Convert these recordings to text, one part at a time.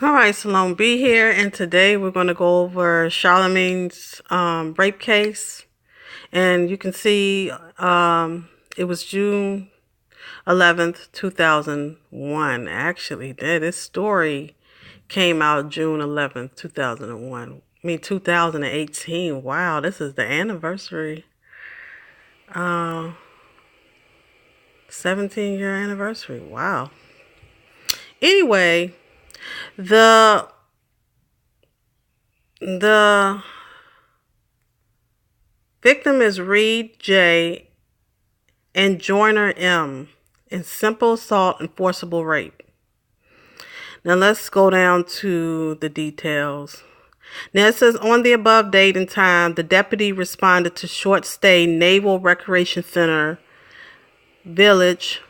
All right, Salome B here, and today we're going to go over Charlamagne's rape case. And you can see it was June 11th, 2001. Actually, this story came out June 11th, 2001. I mean, 2018. Wow, this is the anniversary. 17-year anniversary. Wow. Anyway, the the victim is Reed J. and Joyner M. in simple assault and forcible rape. Now let's go down to the details. Now it says, on the above date and time, the deputy responded to Short Stay Naval Recreation Center Village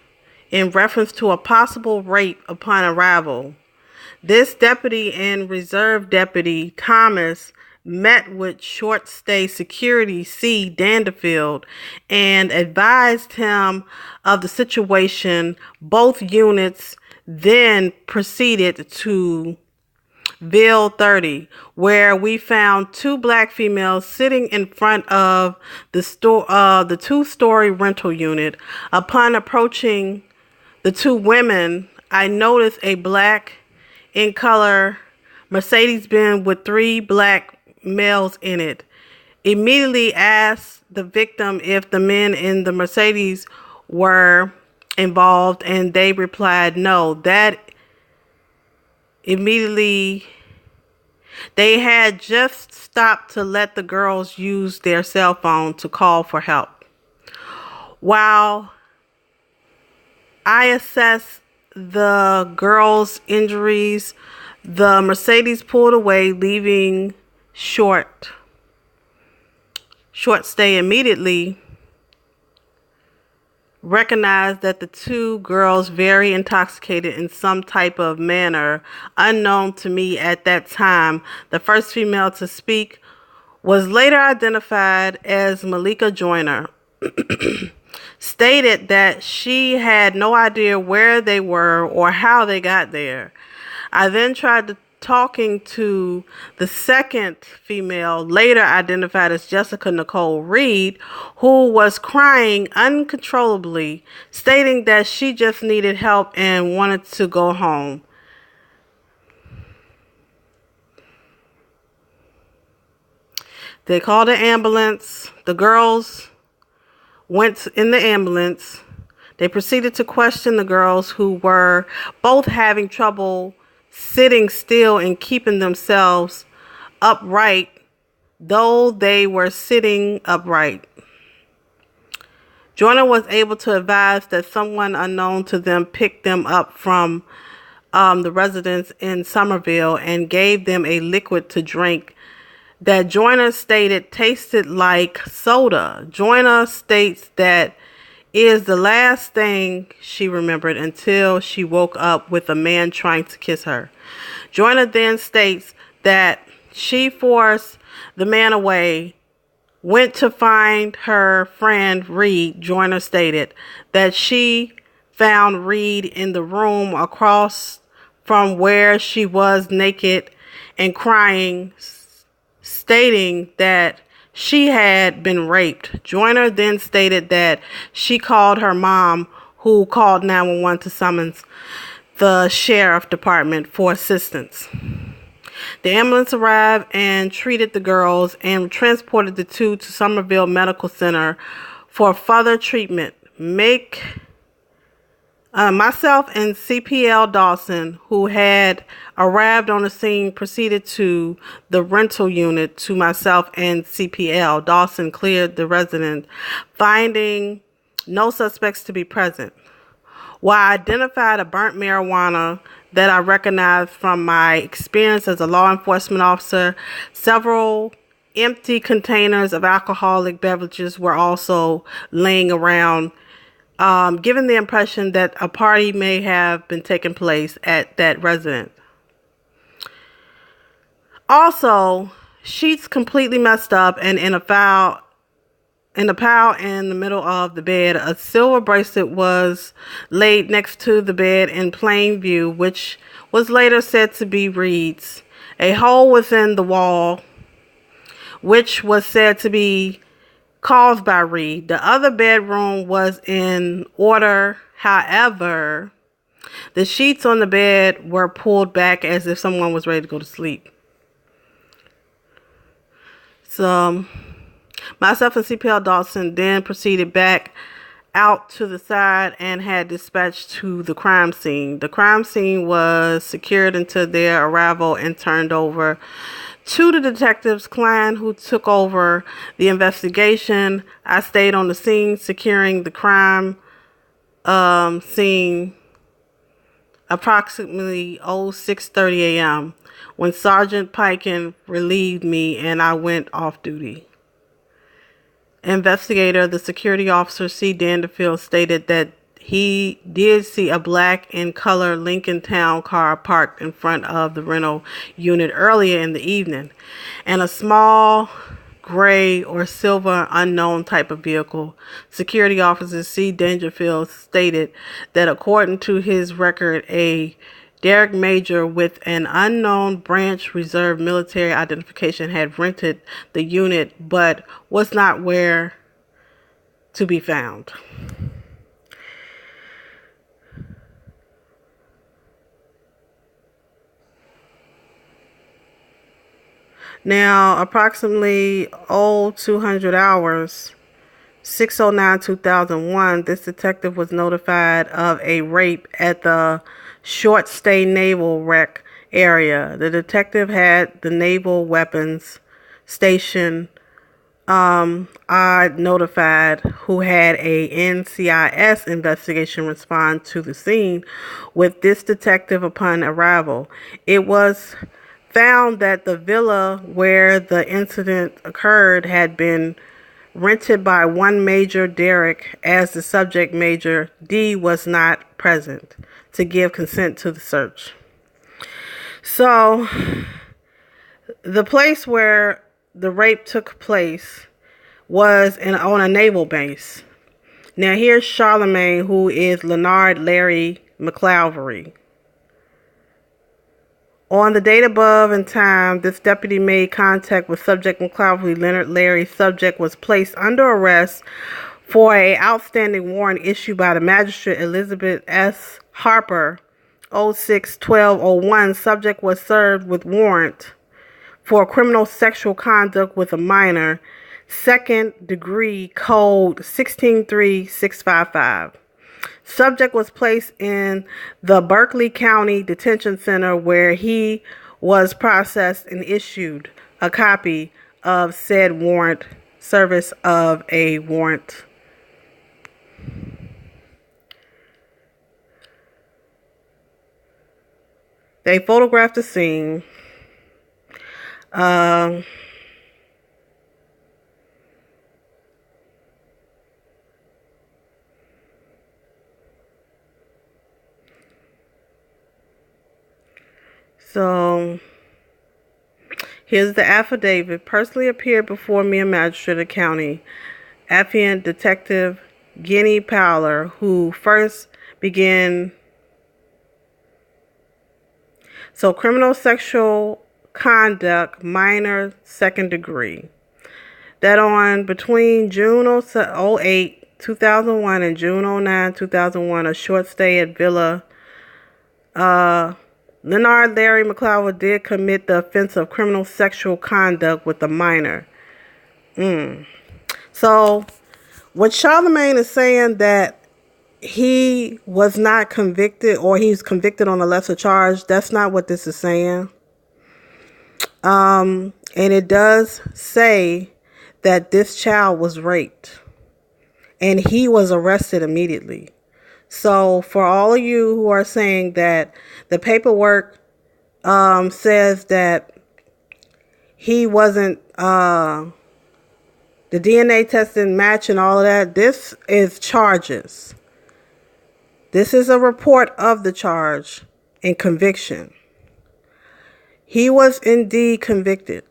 in reference to a possible rape upon arrival. This deputy and reserve deputy Thomas met with Short Stay Security C. Danderfield and advised him of the situation. Both units then proceeded to Ville 30, where we found two black females sitting in front of the two-story rental unit. Upon approaching the two women, I noticed a black in color Mercedes-Benz with three black males in it. Immediately asked the victim if the men in the Mercedes were involved, and they replied no. That immediately they had just stopped to let the girls use their cell phone to call for help. While I assessed the girls' injuries, the Mercedes pulled away, leaving Short Stay immediately recognized that the two girls very intoxicated in some type of manner unknown to me at that time. The first female to speak was later identified as Malika Joyner. Stated that she had no idea where they were or how they got there. I then tried talking to the second female, later identified as Jessica Nicole Reed, who was crying uncontrollably, stating that she just needed help and wanted to go home. They called an ambulance. The girls went in the ambulance. They proceeded to question the girls, who were both having trouble sitting still and keeping themselves upright, though they were sitting upright. Joyner was able to advise that someone unknown to them picked them up from the residence in Somerville and gave them a liquid to drink that Joyner stated tasted like soda. Joyner states that is the last thing she remembered until she woke up with a man trying to kiss her. Joyner then states that she forced the man away, went to find her friend Reed. Joyner stated that she found Reed in the room across from where she was, naked and crying, stating that she had been raped. Joyner then stated that she called her mom, who called 911 to summons the sheriff department for assistance. The ambulance arrived and treated the girls and transported the two to Somerville Medical Center for further treatment. Myself and CPL Dawson, who had arrived on the scene, proceeded to the rental unit. To myself and CPL, Dawson cleared the residence, finding no suspects to be present. While I identified a burnt marijuana that I recognized from my experience as a law enforcement officer, several empty containers of alcoholic beverages were also laying around, giving the impression that a party may have been taking place at that residence. Also, sheets completely messed up and in a foul in the pile in the middle of the bed. A silver bracelet was laid next to the bed in plain view, which was later said to be Reed's. A hole was in the wall, which was said to be caused by Reed. The other bedroom was in order. However, the sheets on the bed were pulled back as if someone was ready to go to sleep. So, myself and CPL Dawson then proceeded back out to the side and had dispatched to the crime scene. The crime scene was secured until their arrival and turned over to the detectives Klein, who took over the investigation. I stayed on the scene securing the crime scene approximately 6:30 a.m. when Sergeant Piken relieved me and I went off duty. Investigator, the security officer, C. Danderfield, stated that he did see a black and color Lincoln Town car parked in front of the rental unit earlier in the evening, and a small gray or silver unknown type of vehicle. Security officer C. Dangerfield stated that according to his record, a Derek Major with an unknown branch reserve military identification had rented the unit but was not where to be found. Now, approximately 200 hours, 6/09/2001, this detective was notified of a rape at the Short Stay Naval Wreck area. The detective had the Naval Weapons Station notified, who had a NCIS investigation respond to the scene with this detective upon arrival. It was found that the villa where the incident occurred had been rented by one Major Derrick, as the subject Major D was not present to give consent to the search. So, the place where the rape took place was on a naval base. Now, here's Charlamagne, who is Leonard Larry McClavory. On the date above and time, this deputy made contact with subject McClavoy, Leonard Larry. Subject was placed under arrest for an outstanding warrant issued by the magistrate Elizabeth S. Harper, 06/12/01. Subject was served with warrant for criminal sexual conduct with a minor, second degree, code 163655. Subject was placed in the Berkeley County Detention Center, where he was processed and issued a copy of said warrant, service of a warrant. They photographed the scene. So, here's the affidavit. Personally appeared before me, a magistrate of county, affiant Detective Guinea Powler, who first began. So, criminal sexual conduct, minor, second degree. That on between June 08, 2001 and June 09, 2001, a short stay at Villa Leonard Larry McClavoy did commit the offense of criminal sexual conduct with a minor. So, what Charlamagne is saying that he was not convicted, or he's convicted on a lesser charge, that's not what this is saying. And it does say that this child was raped and he was arrested immediately. So for all of you who are saying that the paperwork says that he wasn't, the DNA test didn't match and all of that, this is charges. This is a report of the charge and conviction. He was indeed convicted.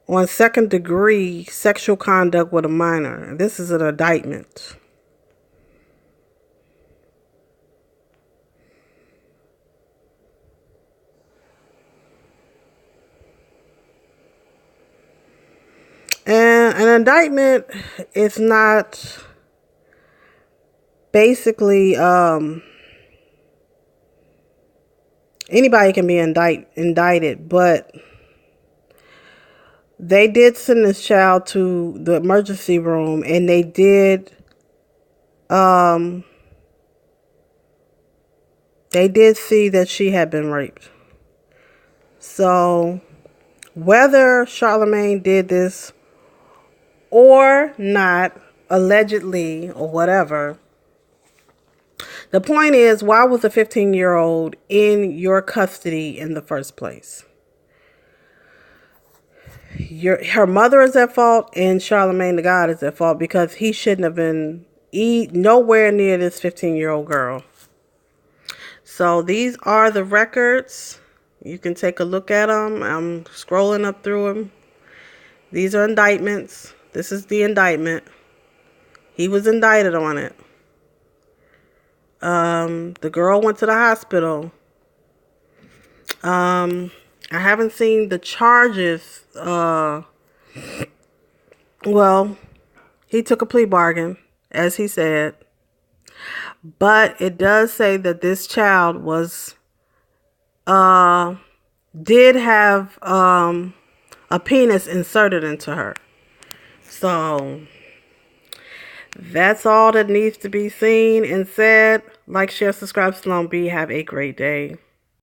on second degree sexual conduct with a minor. This is an indictment. And an indictment is not basically anybody can be indicted, but they did send this child to the emergency room, and they did see that she had been raped. So whether Charlamagne did this or not, allegedly or whatever, the point is, why was a 15-year-old in your custody in the first place? Her mother is at fault, and Charlamagne the God is at fault because he shouldn't have been nowhere near this 15-year-old girl. So these are the records. You can take a look at them. I'm scrolling up through them. These are indictments. This is the indictment. He was indicted on it. The girl went to the hospital. I haven't seen the charges. Well, he took a plea bargain, as he said. But it does say that this child was, did have, a penis inserted into her. So that's all that needs to be seen and said. Like, share, subscribe, Salon B. Have a great day.